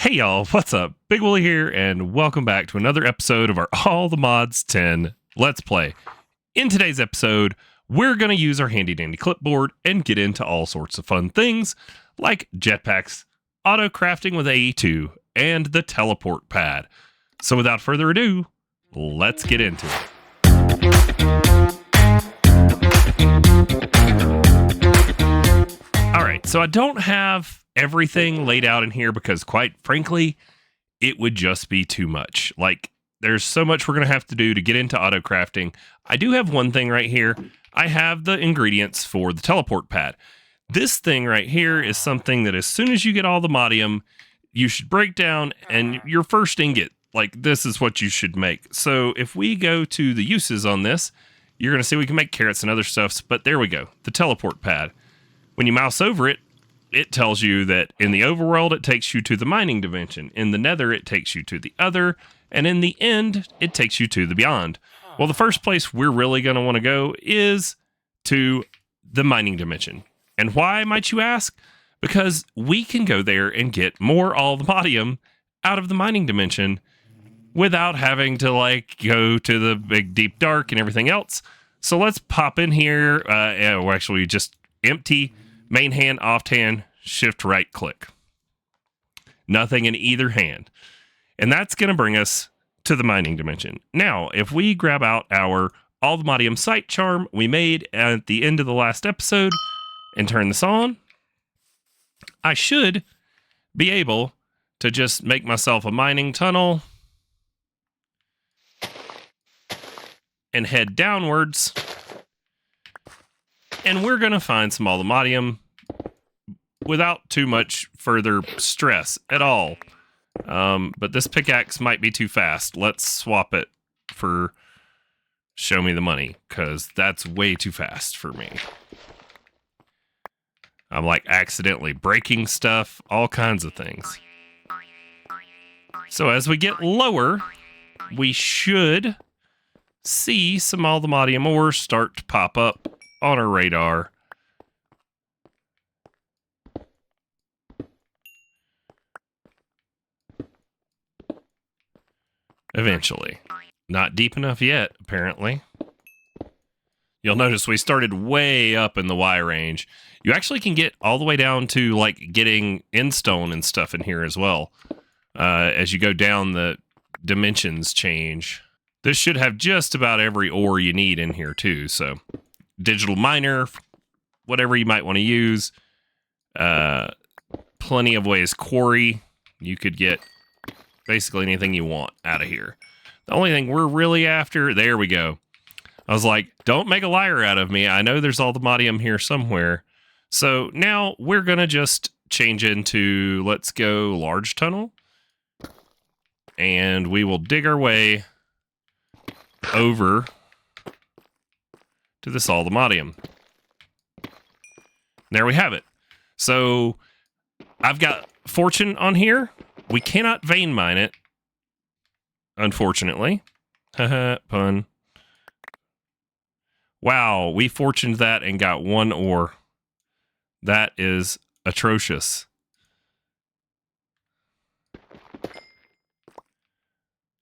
Hey y'all, what's up? Big Willie here, and welcome back to another episode of our All the Mods 10 Let's Play. In today's episode, we're going to use our handy dandy clipboard and get into all sorts of fun things like jetpacks, autocrafting with AE2, and the teleport pad. So without further ado, let's get into it. Alright, so I don't have everything laid out in here because, quite frankly, it would just be too much. Like, there's so much we're going to have to do to get into autocrafting. I do have one thing right here. I have the ingredients for the teleport pad. This thing right here is something that as soon as you get Allthemodium, you should break down, and your first ingot, like, this is what you should make. So if we go to the uses on this, you're going to see we can make carrots and other stuffs, but there we go, the teleport pad. When you mouse over it, it tells you that in the overworld, it takes you to the mining dimension. In the nether, it takes you to the other. And in the end, it takes you to the beyond. Well, the first place we're really going to want to go is to the mining dimension. And why, might you ask? Because we can go there and get more Allthemodium out of the mining dimension without having to, like, go to the big deep dark and everything else. So let's pop in here. Actually, just empty. Main hand, off hand, shift right click. Nothing in either hand. And that's going to bring us to the mining dimension. Now, if we grab out our Allthemodium sight charm we made at the end of the last episode and turn this on, I should be able to just make myself a mining tunnel and head downwards. And we're going to find some Allthemodium without too much further stress at all. But this pickaxe might be too fast. Let's swap it for show me the money, because that's way too fast for me. I'm like accidentally breaking stuff, all kinds of things. So as we get lower, we should see some Allthemodium ore start to pop up on our radar. Eventually. Not deep enough yet, apparently. You'll notice we started way up in the Y range. You actually can get all the way down to, like, getting endstone and stuff in here as well. As you go down, the dimensions change. This should have just about every ore you need in here, too. So, digital miner, whatever you might want to use. Plenty of ways. Quarry, you could get basically anything you want out of here. The only thing we're really after, there we go. I was like, don't make a liar out of me. I know there's Allthemodium here somewhere. So now we're going to just change into, let's go large tunnel. And we will dig our way over to this Allthemodium. There we have it. So I've got fortune on here. We cannot vein mine it, unfortunately. Haha, pun. Wow, we fortuned that and got one ore. That is atrocious.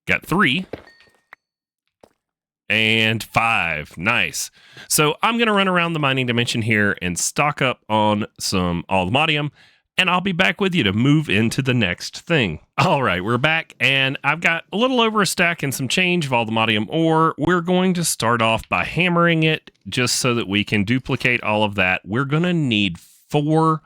Got 3. And 5. Nice. So I'm going to run around the mining dimension here and stock up on some Allthemodium. And I'll be back with you to move into the next thing. All right, we're back, and I've got a little over a stack and some change of Allthemodium ore. We're going to start off by hammering it just so that we can duplicate all of that. We're going to need 4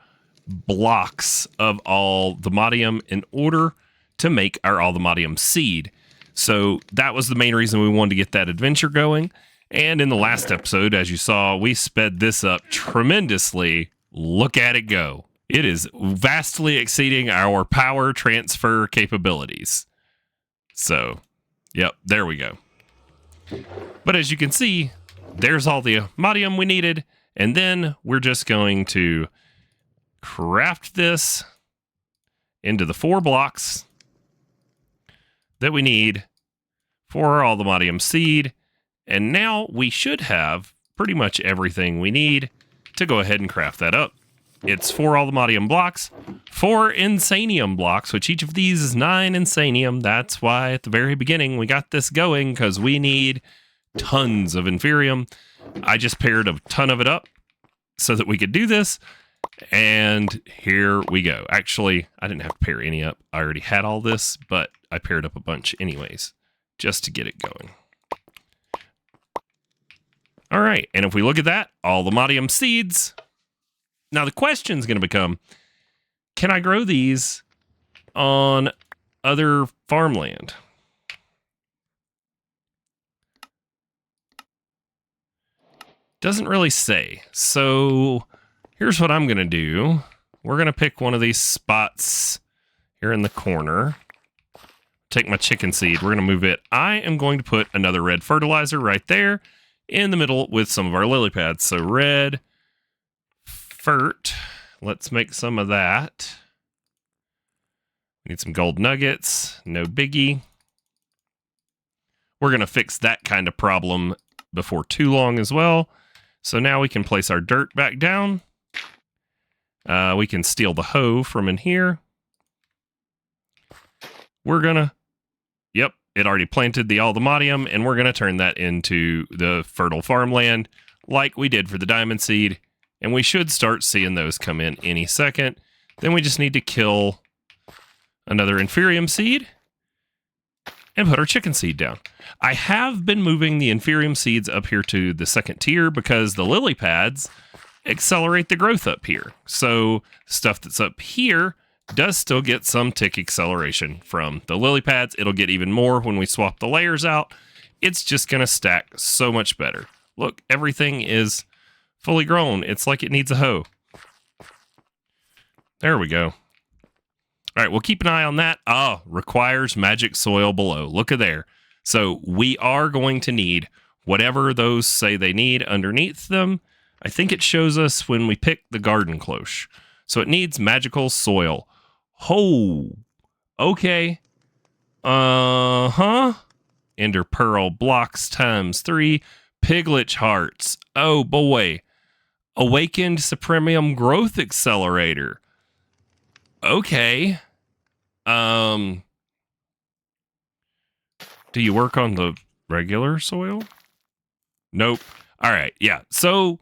blocks of Allthemodium in order to make our Allthemodium seed. So that was the main reason we wanted to get that adventure going. And in the last episode, as you saw, we sped this up tremendously. Look at it go. It is vastly exceeding our power transfer capabilities. So, yep, there we go. But as you can see, there's all the Allthemodium we needed. And then we're just going to craft this into the 4 blocks that we need for our Allthemodium seed. And now we should have pretty much everything we need to go ahead and craft that up. It's 4 Allthemodium blocks, 4 Insanium blocks, which each of these is 9 Insanium. That's why at the very beginning we got this going, because we need tons of Inferium. I just paired a ton of it up so that we could do this. And here we go. Actually, I didn't have to pair any up. I already had all this, but I paired up a bunch anyways, just to get it going. All right, and if we look at that, Allthemodium seeds. Now the question is going to become, can I grow these on other farmland? Doesn't really say. So here's what I'm going to do. We're going to pick one of these spots here in the corner. Take my chicken seed. We're going to move it. I am going to put another red fertilizer right there in the middle with some of our lily pads. So red fert. Let's make some of that. Need some gold nuggets. No biggie. We're going to fix that kind of problem before too long as well. So now we can place our dirt back down. We can steal the hoe from in here. We're going to... Yep, it already planted the Allthemodium, and we're going to turn that into the fertile farmland like we did for the diamond seed. And we should start seeing those come in any second. Then we just need to kill another Inferium seed and put our chicken seed down. I have been moving the Inferium seeds up here to the second tier because the lily pads accelerate the growth up here. So stuff that's up here does still get some tick acceleration from the lily pads. It'll get even more when we swap the layers out. It's just going to stack so much better. Look, everything is fully grown. It's like it needs a hoe. There we go. All right, we'll keep an eye on that. Ah, requires magic soil below. Look at there. So we are going to need whatever those say they need underneath them. I think it shows us when we pick the garden cloche. So it needs magical soil. Oh, okay. Uh-huh. Ender pearl blocks ×3. Piglet hearts. Oh, boy. Awakened Supremium growth accelerator. Okay. Do you work on the regular soil? Nope. All right. Yeah. So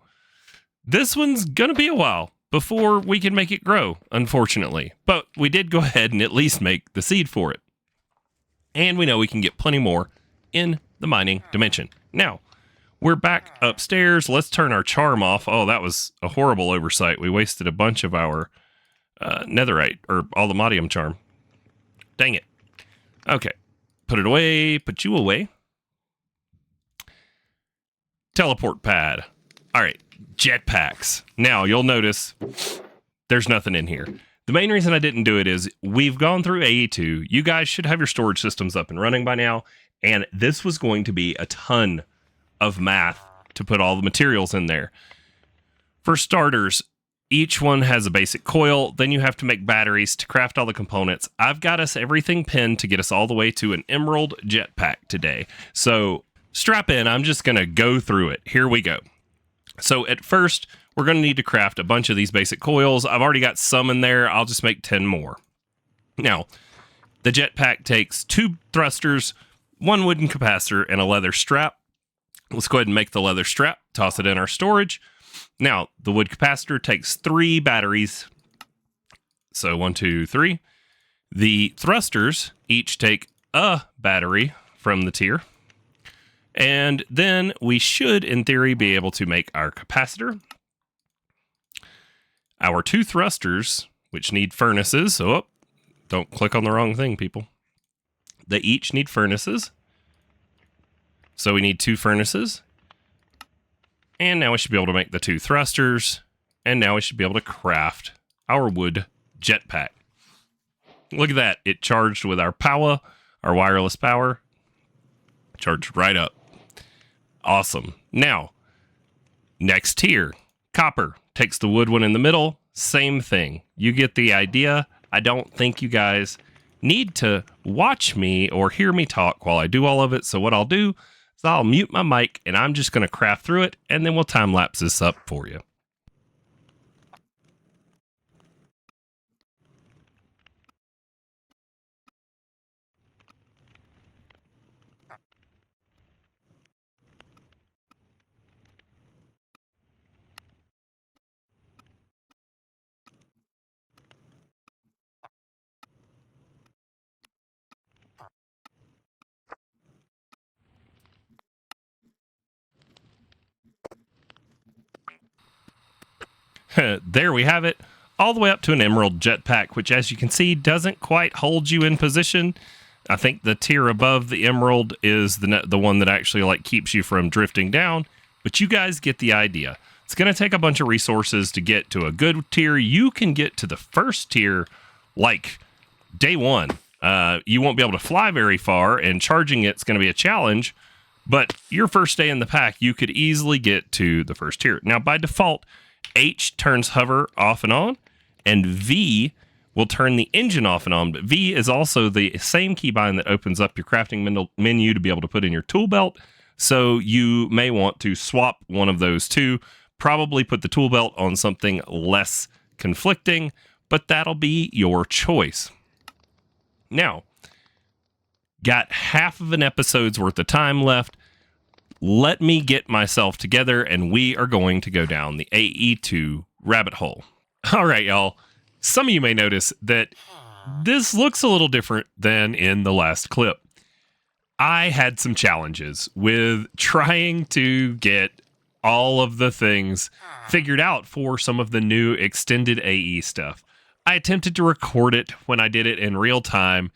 this one's going to be a while before we can make it grow, unfortunately. But we did go ahead and at least make the seed for it. And we know we can get plenty more in the mining dimension. Now, we're back upstairs. Let's turn our charm off. Oh, that was a horrible oversight. We wasted a bunch of our netherite, or Allthemodium charm. Dang it. Okay. Put it away. Put you away. Teleport pad. All right. Jetpacks. Now, you'll notice there's nothing in here. The main reason I didn't do it is we've gone through AE2. You guys should have your storage systems up and running by now. And this was going to be a ton of math to put all the materials in there. For starters, each one has a basic coil. Then you have to make batteries to craft all the components. I've got us everything pinned to get us all the way to an emerald jetpack today. So strap in. I'm just going to go through it. Here we go. So at first, we're going to need to craft a bunch of these basic coils. I've already got some in there. I'll just make 10 more. Now, the jetpack takes 2 thrusters, 1 wooden capacitor, and a leather strap. Let's go ahead and make the leather strap, toss it in our storage. Now, the wood capacitor takes 3 batteries. So 1, 2, 3. The thrusters each take a battery from the tier. And then we should, in theory, be able to make our capacitor. Our 2 thrusters, which need furnaces. So, don't click on the wrong thing, people. They each need furnaces. So we need 2 furnaces. And now we should be able to make the 2 thrusters. And now we should be able to craft our wood jetpack. Look at that. It charged with our power, our wireless power. Charged right up. Awesome. Now, next tier, copper. Takes the wood one in the middle. Same thing. You get the idea. I don't think you guys need to watch me or hear me talk while I do all of it. So what I'll do is I'll mute my mic and I'm just going to craft through it, and then we'll time lapse this up for you. There we have it. All the way up to an emerald jetpack, which as you can see doesn't quite hold you in position. I think the tier above the emerald is the one that actually like keeps you from drifting down, but you guys get the idea. It's going to take a bunch of resources to get to a good tier. You can get to the first tier like day one. You won't be able to fly very far, and charging it's going to be a challenge, but your first day in the pack, you could easily get to the first tier. Now, by default, H turns hover off and on, and V will turn the engine off and on, but V is also the same keybind that opens up your crafting menu to be able to put in your tool belt, so you may want to swap one of those two, probably put the tool belt on something less conflicting, but that'll be your choice. Now, got half of an episode's worth of time left. Let me get myself together, and we are going to go down the AE2 rabbit hole. All right, y'all. Some of you may notice that this looks a little different than in the last clip. I had some challenges with trying to get all of the things figured out for some of the new extended AE stuff. I attempted to record it when I did it in real time,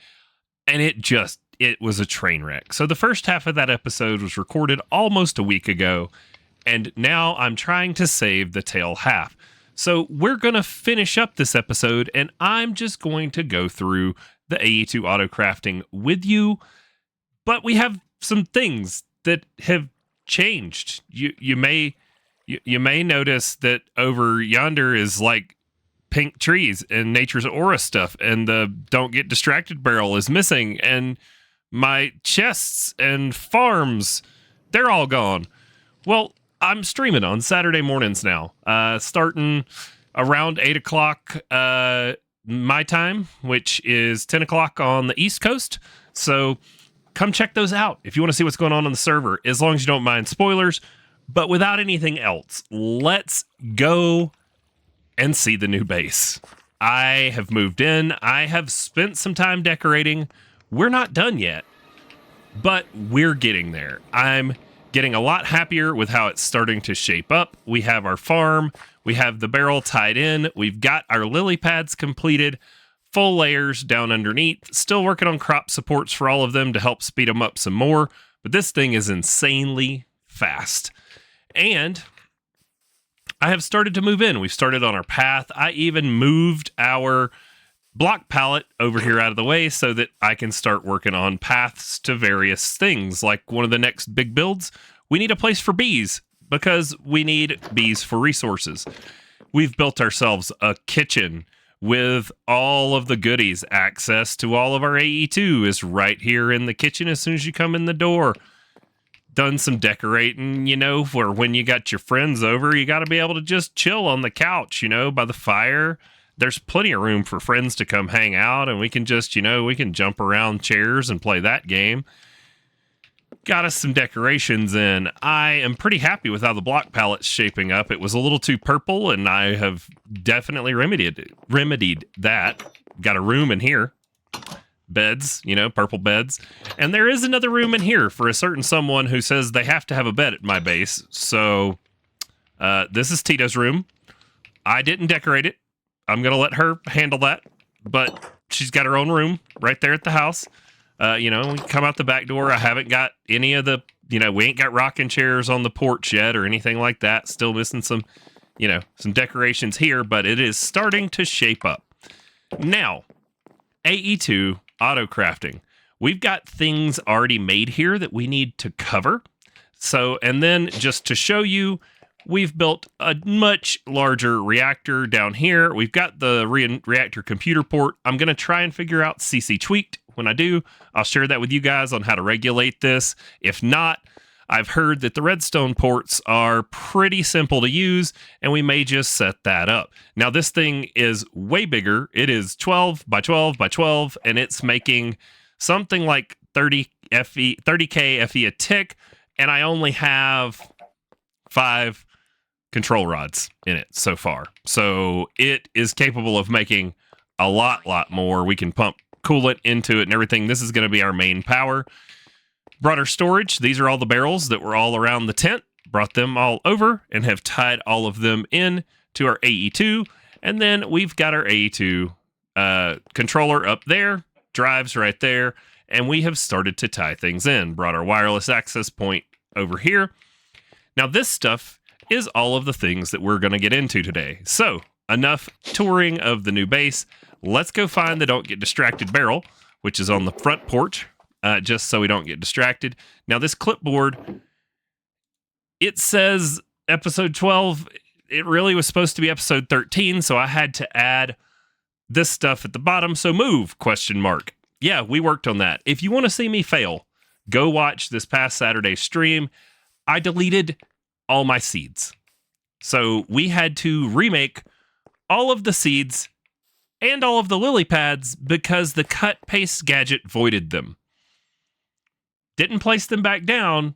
and it was a train wreck. So the first half of that episode was recorded almost a week ago, and now I'm trying to save the tail half. So we're going to finish up this episode, and I'm just going to go through the AE2 autocrafting with you, but we have some things that have changed. You may notice that over yonder is like pink trees and nature's aura stuff, and the don't get distracted barrel is missing, and my chests and farms, they're all gone. Well, I'm streaming on Saturday mornings now, starting around 8 o'clock my time, which is 10 o'clock on the East Coast. So come check those out if you want to see what's going on the server, as long as you don't mind spoilers. But without anything else, let's go and see the new base. I have moved in. I have spent some time decorating. We're not done yet, but we're getting there. I'm getting a lot happier with how it's starting to shape up. We have our farm. We have the barrel tied in. We've got our lily pads completed. Full layers down underneath. Still working on crop supports for all of them to help speed them up some more. But this thing is insanely fast. And I have started to move in. We've started on our path. I even moved our block palette over here out of the way so that I can start working on paths to various things. Like one of the next big builds, we need a place for bees because we need bees for resources. We've built ourselves a kitchen with all of the goodies. Access to all of our AE2 is right here in the kitchen as soon as you come in the door. Done some decorating, for when you got your friends over, you got to be able to just chill on the couch, by the fire. There's plenty of room for friends to come hang out, and we can just, we can jump around chairs and play that game. Got us some decorations in. I am pretty happy with how the block palette's shaping up. It was a little too purple, and I have definitely remedied that. Got a room in here. Beds, purple beds. And there is another room in here for a certain someone who says they have to have a bed at my base. So this is Tito's room. I didn't decorate it. I'm going to let her handle that. But she's got her own room right there at the house. We come out the back door. I haven't got any of the, we ain't got rocking chairs on the porch yet or anything like that. Still missing some decorations here, but it is starting to shape up. Now, AE2 autocrafting. We've got things already made here that we need to cover. So, and then just to show you, we've built a much larger reactor down here. We've got the reactor computer port. I'm going to try and figure out CC tweaked. When I do, I'll share that with you guys on how to regulate this. If not, I've heard that the redstone ports are pretty simple to use, and we may just set that up. Now, this thing is way bigger. It is 12 by 12 by 12, and it's making something like 30k FE a tick, and I only have 5 control rods in it so far. So it is capable of making a lot more. We can pump coolant into it and everything. This is going to be our main power. Brought our storage. These are all the barrels that were all around the tent. Brought them all over and have tied all of them in to our AE2, and then we've got our AE2 controller up there, drives right there, and we have started to tie things in. Brought our wireless access point over here. Now this stuff is all of the things that we're going to get into today. So enough touring of the new base. Let's go find the Don't Get Distracted barrel, which is on the front porch, just so we don't get distracted. Now this clipboard, it says episode 12. It really was supposed to be episode 13, so I had to add this stuff at the bottom. So move, ? Yeah, we worked on that. If you want to see me fail, go watch this past Saturday's stream. I deleted all my seeds. So we had to remake all of the seeds and all of the lily pads because the cut paste gadget voided them. Didn't place them back down.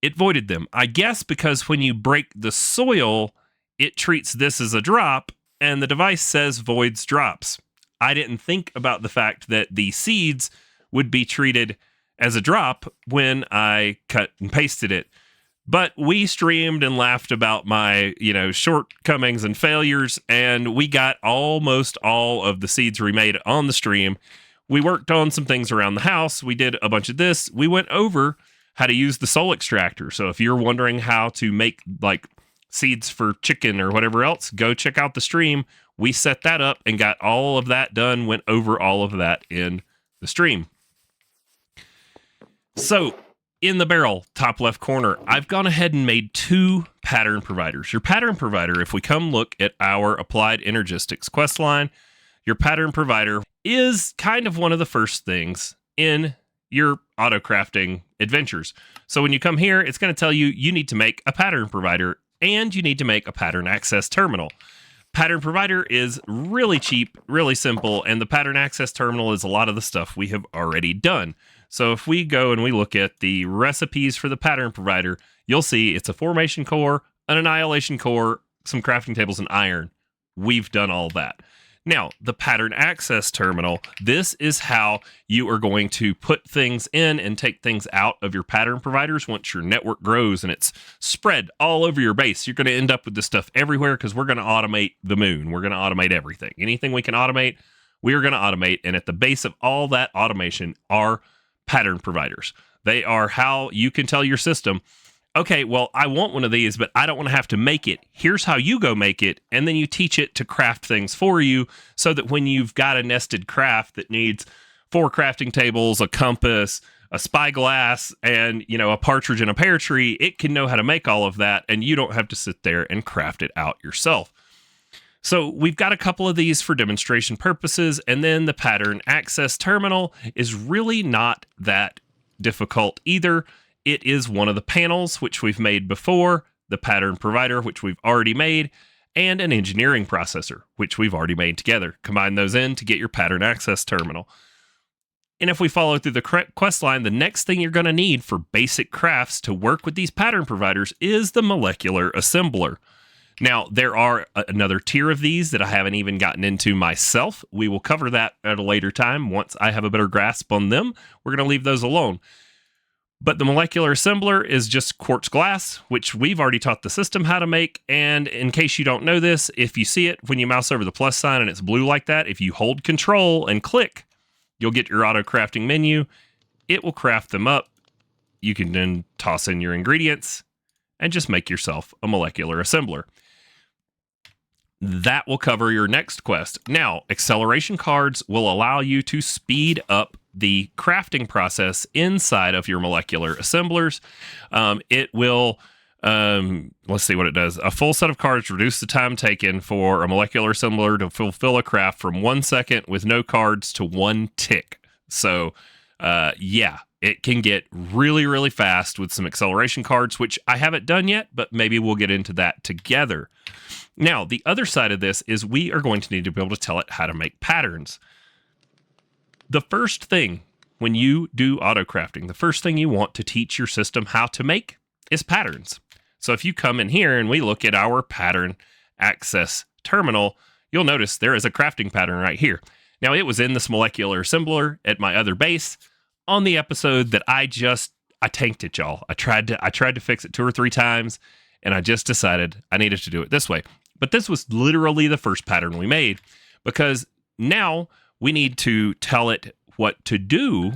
It voided them. I guess because when you break the soil, it treats this as a drop, and the device says voids drops. I didn't think about the fact that the seeds would be treated as a drop when I cut and pasted it. But we streamed and laughed about my, shortcomings and failures, and we got almost all of the seeds remade on the stream. We worked on some things around the house. We did a bunch of this. We went over how to use the soul extractor. So if you're wondering how to make seeds for chicken or whatever else, go check out the stream. We set that up and got all of that done, went over all of that in the stream. So in the barrel, top left corner, I've gone ahead and made 2 pattern providers. Your pattern provider, if we come look at our Applied Energistics quest line, your pattern provider is kind of one of the first things in your autocrafting adventures. So when you come here, it's going to tell you you need to make a pattern provider and you need to make a pattern access terminal. Pattern provider is really cheap, really simple, and the pattern access terminal is a lot of the stuff we have already done. So if we go and we look at the recipes for the pattern provider, you'll see it's a formation core, an annihilation core, some crafting tables, and iron. We've done all that. Now, the pattern access terminal, this is how you are going to put things in and take things out of your pattern providers once your network grows and it's spread all over your base. You're going to end up with this stuff everywhere because we're going to automate the moon. We're going to automate everything. Anything we can automate, we are going to automate. And at the base of all that automation are pattern providers. They are how you can tell your system, okay, well, I want one of these, but I don't want to have to make it. Here's how you go make it. And then you teach it to craft things for you so that when you've got a nested craft that needs 4 crafting tables, a compass, a spyglass, and, a partridge in a pear tree, it can know how to make all of that. And you don't have to sit there and craft it out yourself. So we've got a couple of these for demonstration purposes. And then the pattern access terminal is really not that difficult either. It is one of the panels, which we've made before, the pattern provider, which we've already made, and an engineering processor, which we've already made together. Combine those in to get your pattern access terminal. And if we follow through the quest line, the next thing you're going to need for basic crafts to work with these pattern providers is the molecular assembler. Now, there are another tier of these that I haven't even gotten into myself. We will cover that at a later time. Once I have a better grasp on them, we're going to leave those alone. But the molecular assembler is just quartz glass, which we've already taught the system how to make. And in case you don't know this, if you see it when you mouse over the plus sign and it's blue like that, if you hold control and click, you'll get your auto crafting menu. It will craft them up. You can then toss in your ingredients and just make yourself a molecular assembler. That will cover your next quest. Now, acceleration cards will allow you to speed up the crafting process inside of your molecular assemblers. It will, let's see what it does. A full set of cards reduce the time taken for a molecular assembler to fulfill a craft from 1 second with no cards to 1 tick. So, it can get really, really fast with some acceleration cards, which I haven't done yet, but maybe we'll get into that together. Now, the other side of this is we are going to need to be able to tell it how to make patterns. The first thing when you do autocrafting, the first thing you want to teach your system how to make is patterns. So if you come in here and we look at our pattern access terminal, you'll notice there is a crafting pattern right here. Now, it was in this molecular assembler at my other base on the episode that I tanked it, y'all. I tried to fix it 2 or 3 times, and I just decided I needed to do it this way. But this was literally the first pattern we made, because now we need to tell it what to do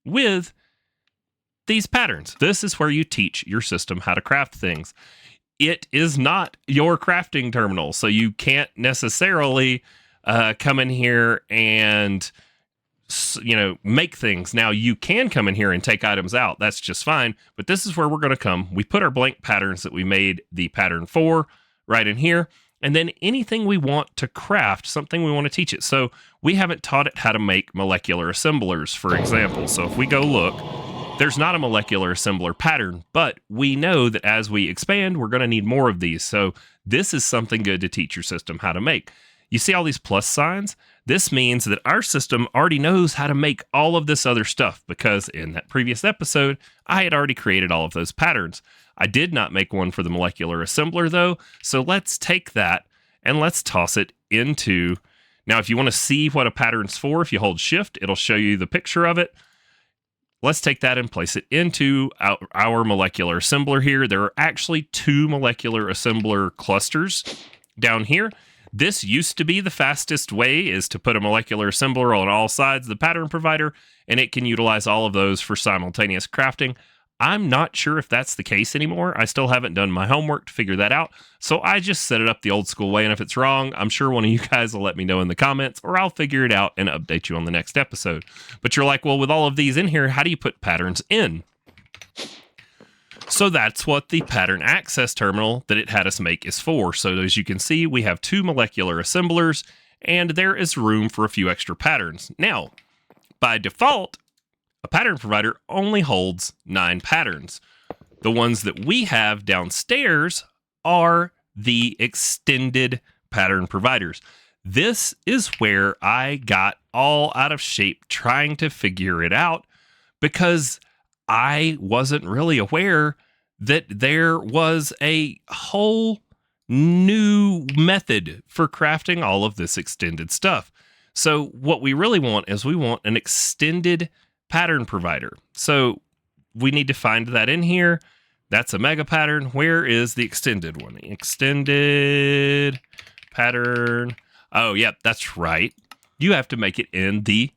with these patterns. This is where you teach your system how to craft things. It is not your crafting terminal, so you can't necessarily come in here and make things. Now you can come in here and take items out. That's just fine. But this is where we're going to come. We put our blank patterns that we made the pattern for right in here. And then anything we want to craft, something we want to teach it. So we haven't taught it how to make molecular assemblers, for example. So if we go look, there's not a molecular assembler pattern, but we know that as we expand, we're going to need more of these. So this is something good to teach your system how to make. You see all these plus signs? This means that our system already knows how to make all of this other stuff, because in that previous episode, I had already created all of those patterns. I did not make one for the molecular assembler though, so let's take that and let's toss it into... Now, if you want to see what a pattern's for, if you hold shift, it'll show you the picture of it. Let's take that and place it into our molecular assembler here. There are actually 2 molecular assembler clusters down here. This used to be the fastest way, is to put a molecular assembler on all sides of the pattern provider, and it can utilize all of those for simultaneous crafting. I'm not sure if that's the case anymore. I still haven't done my homework to figure that out, so I just set it up the old school way, and if it's wrong, I'm sure one of you guys will let me know in the comments, or I'll figure it out and update you on the next episode. But you're like, well, with all of these in here, how do you put patterns in? So that's what the pattern access terminal that it had us make is for. So as you can see, we have 2 molecular assemblers, and there is room for a few extra patterns. Now, by default, a pattern provider only holds 9 patterns. The ones that we have downstairs are the extended pattern providers. This is where I got all out of shape trying to figure it out, because I wasn't really aware that there was a whole new method for crafting all of this extended stuff. So what we really want is we want an extended pattern provider. So we need to find that in here. That's a mega pattern. Where is the extended one? Extended pattern. Oh, yep, that's right. You have to make it in the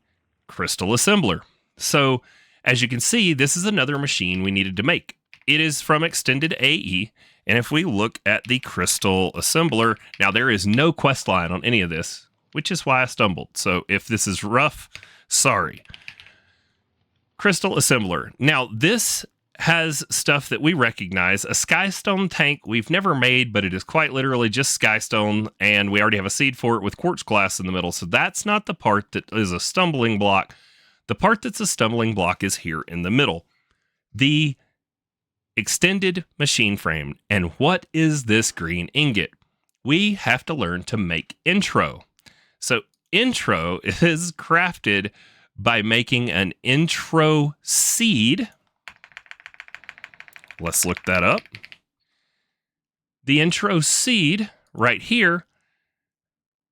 crystal assembler. So as you can see, this is another machine we needed to make. It is from Extended AE, and if we look at the crystal assembler, now there is no quest line on any of this, which is why I stumbled. So if this is rough, sorry. Crystal assembler. Now this has stuff that we recognize. A skystone tank we've never made, but it is quite literally just skystone, and we already have a seed for it with quartz glass in the middle. So that's not the part that is a stumbling block. The part that's a stumbling block is here in the middle. The extended machine frame. And what is this green ingot? We have to learn to make intro. So intro is crafted by making an intro seed. Let's look that up. The intro seed right here.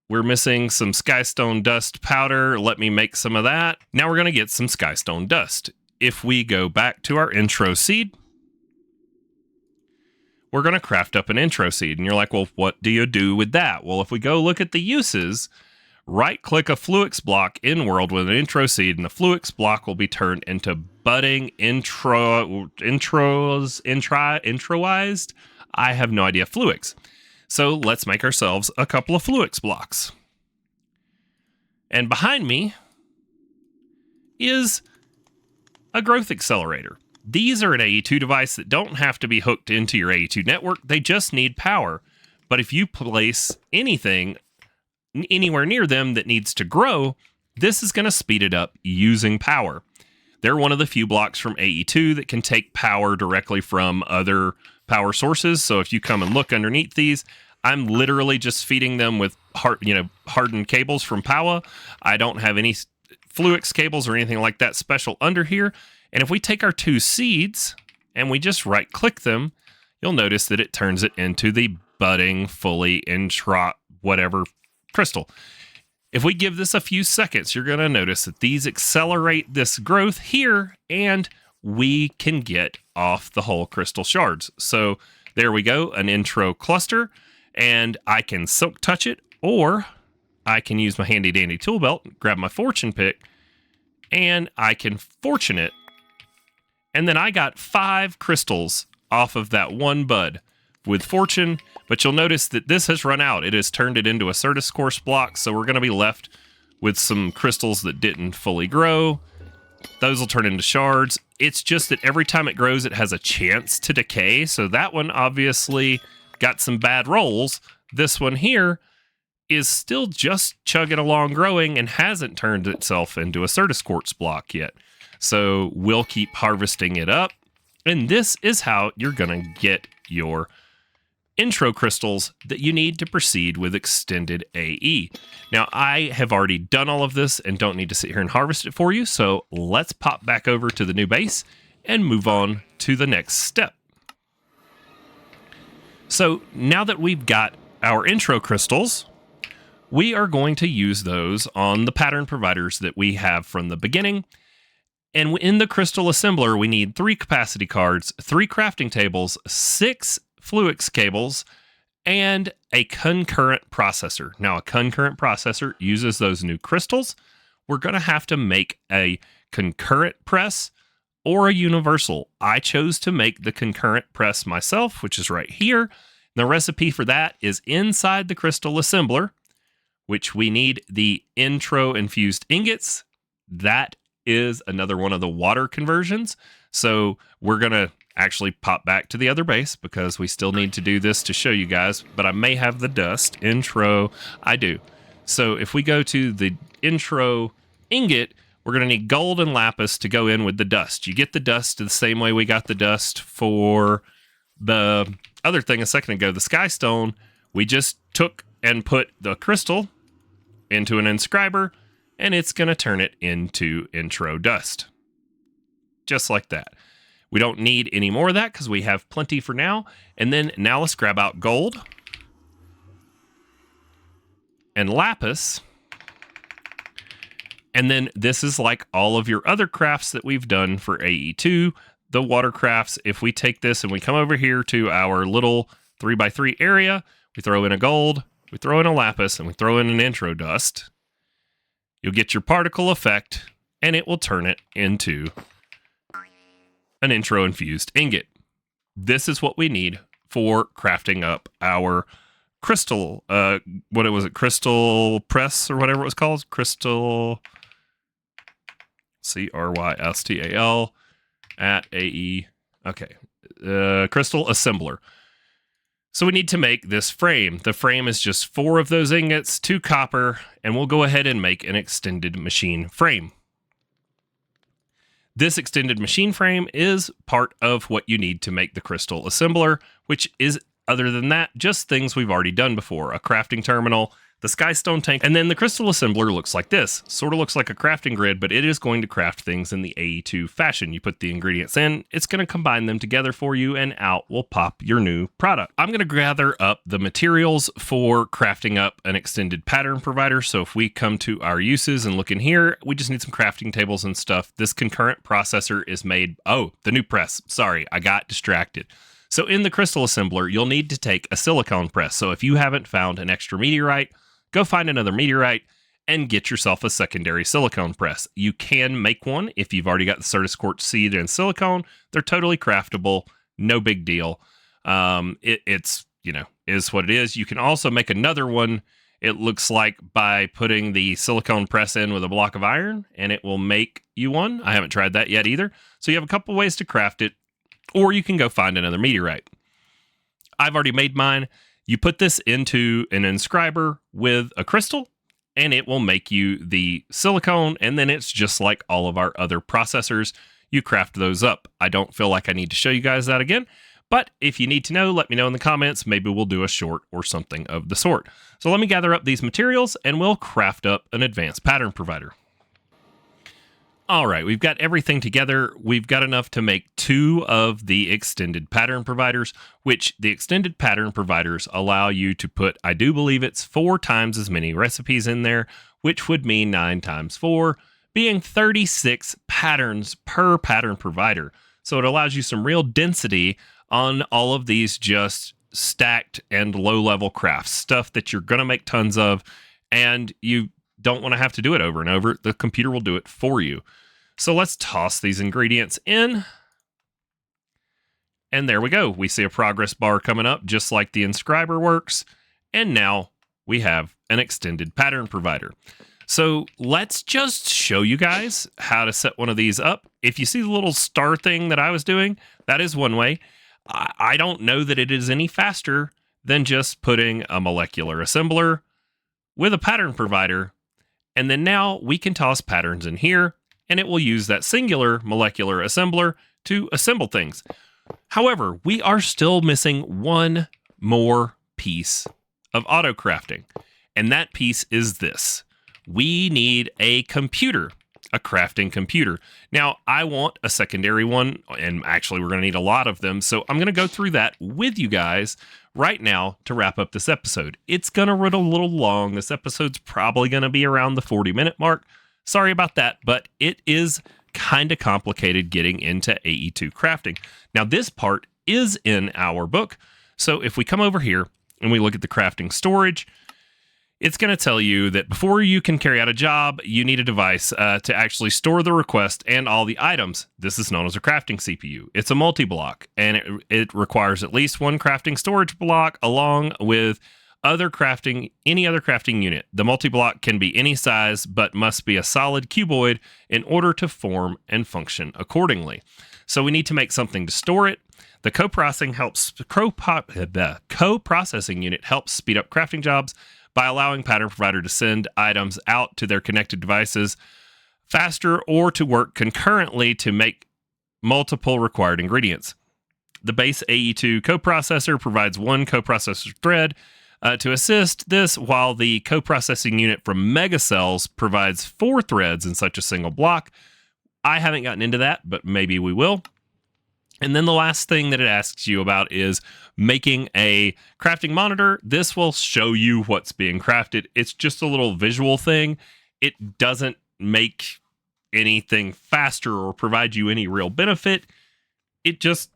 We're missing some skystone dust powder. Let me make some of that. Now we're going to get some skystone dust. If we go back to our intro seed, we're going to craft up an intro seed. And you're like, well, what do you do with that? Well, if we go look at the uses, right-click a Fluix block in world with an intro seed, and the Fluix block will be turned into budding introized. I have no idea. Fluix. So let's make ourselves a couple of Fluix blocks. And behind me is a growth accelerator. These are an AE2 device that don't have to be hooked into your AE2 network. They just need power. But if you place anything anywhere near them that needs to grow, this is going to speed it up using power. They're one of the few blocks from AE2 that can take power directly from other power sources. So if you come and look underneath these, I'm literally just feeding them with hardened cables from Power. I don't have any Fluix cables or anything like that special under here. And if we take our 2 seeds and we just right click them, you'll notice that it turns it into the budding fully whatever crystal. If we give this a few seconds, you're going to notice that these accelerate this growth here, and we can get off the whole crystal shards. So there we go, an intro cluster. And I can silk touch it, or I can use my handy dandy tool belt, grab my fortune pick, and I can fortune it. And then I got 5 crystals off of that one bud with fortune, but you'll notice that this has run out. It has turned it into a Certus course block, so we're going to be left with some crystals that didn't fully grow. Those will turn into shards. It's just that every time it grows, it has a chance to decay, so that one obviously got some bad rolls. This one here is still just chugging along growing and hasn't turned itself into a Certus quartz block yet. So we'll keep harvesting it up. And this is how you're going to get your intro crystals that you need to proceed with extended AE. Now, I have already done all of this and don't need to sit here and harvest it for you. So let's pop back over to the new base and move on to the next step. So now that we've got our intro crystals, we are going to use those on the pattern providers that we have from the beginning. And in the crystal assembler, we need 3 capacity cards, 3 crafting tables, 6 Fluix cables, and a concurrent processor. Now, a concurrent processor uses those new crystals. We're going to have to make a concurrent press or a universal. I chose to make the concurrent press myself, which is right here. The recipe for that is inside the crystal assembler, which we need the intro infused ingots. That is another one of the water conversions. So we're going to actually pop back to the other base because we still need to do this to show you guys, but I may have the dust. Intro, I do. So if we go to the intro ingot, we're going to need gold and lapis to go in with the dust. You get the dust the same way we got the dust for the other thing a second ago, the sky stone. We just took and put the crystal into an inscriber, and it's going to turn it into intro dust. Just like that. We don't need any more of that because we have plenty for now. And then now let's grab out gold and lapis. And then this is like all of your other crafts that we've done for AE2, the water crafts. If we take this and we come over here to our little 3x3 area, we throw in a gold, we throw in a lapis, and we throw in an intro dust. You'll get your particle effect, and it will turn it into an intro infused ingot. This is what we need for crafting up our crystal, crystal press or whatever it was called? Crystal, CRYSTAL at AE, okay, crystal assembler. So we need to make this frame. The frame is just 4 of those ingots, 2 copper, and we'll go ahead and make an extended machine frame. This extended machine frame is part of what you need to make the crystal assembler, which is, other than that, just things we've already done before. A crafting terminal, the skystone tank, and then the crystal assembler looks like this. Sort of looks like a crafting grid, but it is going to craft things in the AE2 fashion. You put the ingredients in, it's going to combine them together for you, and out will pop your new product. I'm going to gather up the materials for crafting up an extended pattern provider. So if we come to our uses and look in here, we just need some crafting tables and stuff. This concurrent processor is made, the new press. Sorry, I got distracted. So in the crystal assembler, you'll need to take a silicone press. So if you haven't found an extra meteorite, go find another meteorite and get yourself a secondary silicone press. You can make one if you've already got the Certus quartz seed and silicone. They're totally craftable, no big deal. It's is what it is. You can also make another one. It looks like by putting the silicone press in with a block of iron, and it will make you one. I haven't tried that yet either. So you have a couple ways to craft it, or you can go find another meteorite. I've already made mine. You put this into an inscriber with a crystal, and it will make you the silicone, and then it's just like all of our other processors. You craft those up. I don't feel like I need to show you guys that again, but if you need to know, let me know in the comments. Maybe we'll do a short or something of the sort. So let me gather up these materials, and we'll craft up an advanced pattern provider. All right, we've got everything together. We've got enough to make 2 of the extended pattern providers, which the extended pattern providers allow you to put, I do believe it's 4 times as many recipes in there, which would mean 9 times 4, being 36 patterns per pattern provider. So it allows you some real density on all of these just stacked and low-level crafts, stuff that you're going to make tons of, and you don't want to have to do it over and over. The computer will do it for you. So let's toss these ingredients in. And there we go. We see a progress bar coming up, just like the inscriber works. And now we have an extended pattern provider. So let's just show you guys how to set one of these up. If you see the little star thing that I was doing, that is one way. I don't know that it is any faster than just putting a molecular assembler with a pattern provider. And then now we can toss patterns in here, and it will use that singular molecular assembler to assemble things. However, we are still missing one more piece of autocrafting, and that piece is this. We need a computer, a crafting computer. Now, I want a secondary one, and actually we're going to need a lot of them, so I'm going to go through that with you guys right now to wrap up this episode. It's going to run a little long. This episode's probably going to be around the 40-minute mark. Sorry about that, but it is kind of complicated getting into AE2 crafting. Now, this part is in our book, so if we come over here and we look at the crafting storage, it's going to tell you that before you can carry out a job, you need a device to actually store the request and all the items. This is known as a crafting CPU. It's a multi-block, and it requires at least one crafting storage block along with any other crafting unit. The multi-block can be any size, but must be a solid cuboid in order to form and function accordingly. So we need to make something to store it. The co-processing unit helps speed up crafting jobs by allowing Pattern Provider to send items out to their connected devices faster or to work concurrently to make multiple required ingredients. The base AE2 coprocessor provides one coprocessor thread to assist this, while the coprocessing unit from Megacells provides 4 threads in such a single block. I haven't gotten into that, but maybe we will. And then the last thing that it asks you about is making a crafting monitor. This will show you what's being crafted. It's just a little visual thing. It doesn't make anything faster or provide you any real benefit. It's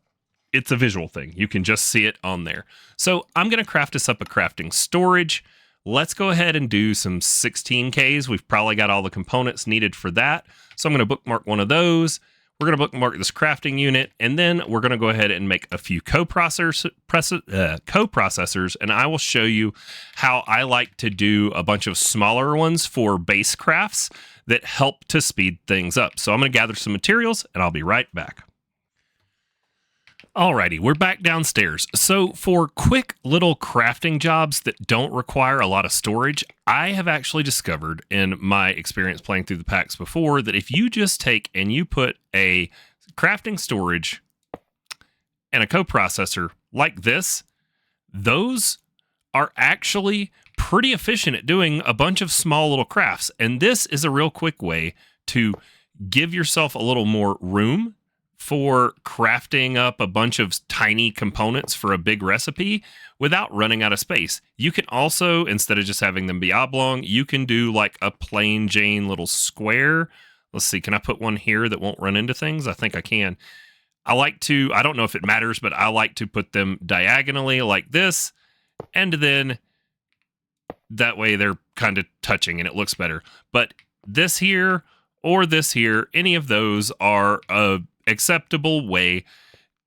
a visual thing. You can just see it on there. So I'm going to craft us up a crafting storage. Let's go ahead and do some 16Ks. We've probably got all the components needed for that. So I'm going to bookmark one of those. We're going to bookmark this crafting unit, and then we're going to go ahead and make a few coprocessors, and I will show you how I like to do a bunch of smaller ones for base crafts that help to speed things up. So I'm going to gather some materials, and I'll be right back. Alrighty, we're back downstairs. So for quick little crafting jobs that don't require a lot of storage, I have actually discovered in my experience playing through the packs before that if you just take and you put a crafting storage and a coprocessor like this, those are actually pretty efficient at doing a bunch of small little crafts. And this is a real quick way to give yourself a little more room for crafting up a bunch of tiny components for a big recipe without running out of space. You can also, instead of just having them be oblong, you can do like a plain Jane little square. Let's see, can I put one here that won't run into things? I think I can. I don't know if it matters, but I like to put them diagonally like this, and then that way they're kind of touching and it looks better. But this here or this here, any of those are a acceptable way.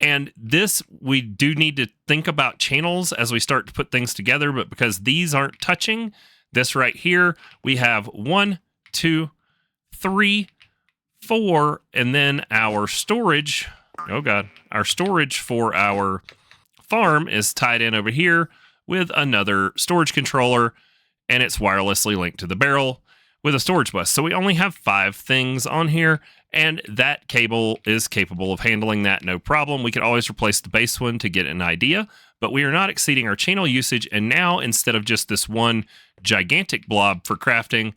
And this, we do need to think about channels as we start to put things together, but because these aren't touching, this right here, we have 1, 2, 3, 4, and then our storage, our storage for our farm is tied in over here with another storage controller, and it's wirelessly linked to the barrel with a storage bus. So we only have 5 things on here, and that cable is capable of handling that no problem. We could always replace the base one to get an idea, but we are not exceeding our channel usage. And now, instead of just this one gigantic blob for crafting,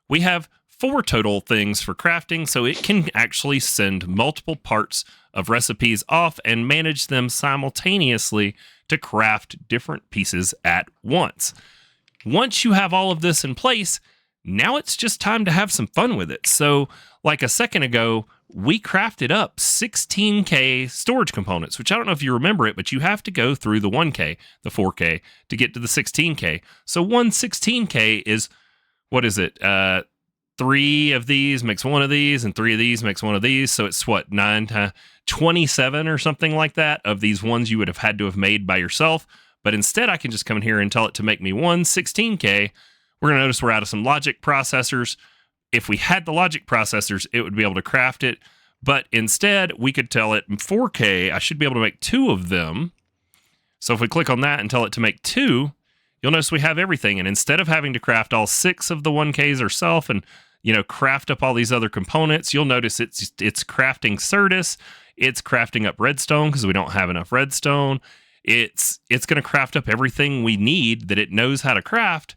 we have 4 total things for crafting, so it can actually send multiple parts of recipes off and manage them simultaneously to craft different pieces at once. Once you have all of this in place, now it's just time to have some fun with it. So like a second ago, we crafted up 16K storage components, which I don't know if you remember it, but you have to go through the 1K, the 4K to get to the 16K. So one 16K is, what is it? 3 of these makes 1 of these, and 3 of these makes 1 of these. So it's what, 9 to 27 or something like that of these ones you would have had to have made by yourself. But instead, I can just come in here and tell it to make me one 16K. We're going to notice we're out of some logic processors. If we had the logic processors, it would be able to craft it. But instead, we could tell it 4K, I should be able to make 2 of them. So if we click on that and tell it to make 2, you'll notice we have everything. And instead of having to craft all 6 of the 1Ks ourselves and, craft up all these other components, you'll notice it's crafting Certus. It's crafting up redstone because we don't have enough redstone. It's going to craft up everything we need that it knows how to craft.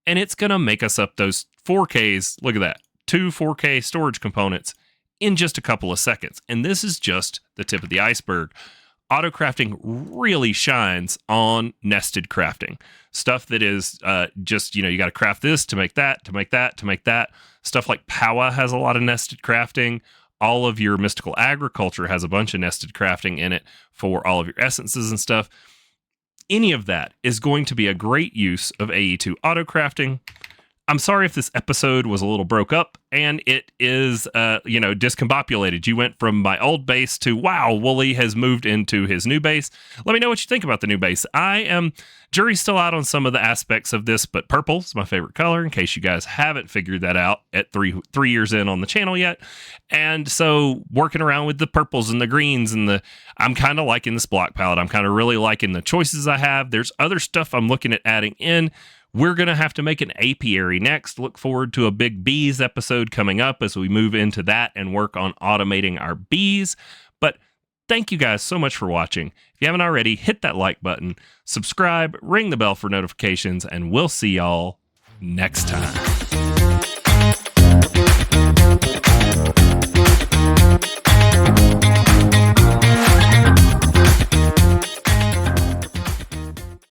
And it's going to make us up those 4Ks. Look at that. 2 4K storage components in just a couple of seconds. And this is just the tip of the iceberg. Autocrafting really shines on nested crafting. Stuff that is just, you got to craft this to make that, to make that, to make that. Stuff like Powa has a lot of nested crafting. All of your mystical agriculture has a bunch of nested crafting in it for all of your essences and stuff. Any of that is going to be a great use of AE2 autocrafting. I'm sorry if this episode was a little broke up and it is, discombobulated. You went from my old base to, wow, Wooly has moved into his new base. Let me know what you think about the new base. Jury's still out on some of the aspects of this, but purple is my favorite color, in case you guys haven't figured that out at three years in on the channel yet. And so working around with the purples and the greens and I'm kind of liking this block palette. I'm kind of really liking the choices I have. There's other stuff I'm looking at adding in. We're going to have to make an apiary next. Look forward to a big bees episode coming up as we move into that and work on automating our bees. But thank you guys so much for watching. If you haven't already, hit that like button, subscribe, ring the bell for notifications, and we'll see y'all next time.